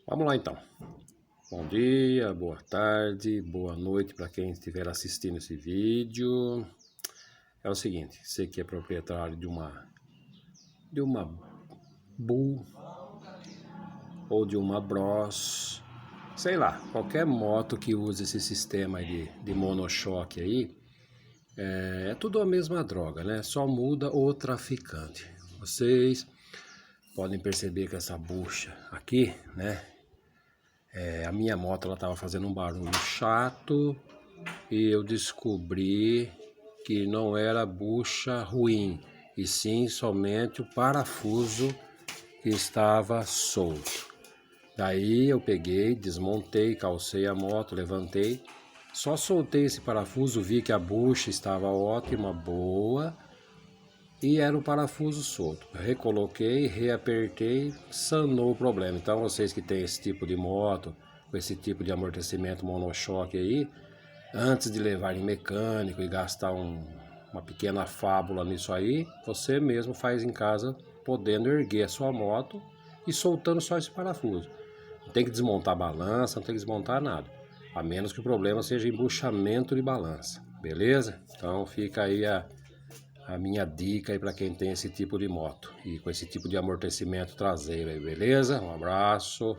Vamos lá então. Bom dia, boa tarde, boa noite para quem estiver assistindo esse vídeo. É o seguinte, você que é proprietário de uma Bull ou de uma Bros, sei lá, qualquer moto que use esse sistema de monochoque aí, é tudo a mesma droga, né? Só muda o traficante. Vocês podem perceber que essa bucha aqui, né? A minha moto ela estava fazendo um barulho chato e eu descobri que não era bucha ruim, e sim somente o parafuso que estava solto. Daí eu peguei, desmontei, calcei a moto, levantei, só soltei esse parafuso, vi que a bucha estava ótima, boa, e era o parafuso solto. Recoloquei, reapertei, sanou o problema. Então vocês que têm esse tipo de moto, com esse tipo de amortecimento monochoque aí, antes de levar em mecânico e gastar uma pequena fábula nisso aí, você mesmo faz em casa, podendo erguer a sua moto e soltando só esse parafuso. Não tem que desmontar a balança, não tem que desmontar nada, a menos que o problema seja embuchamento de balança, beleza? Então fica aí a minha dica aí para quem tem esse tipo de moto e com esse tipo de amortecimento traseiro aí, beleza? Um abraço.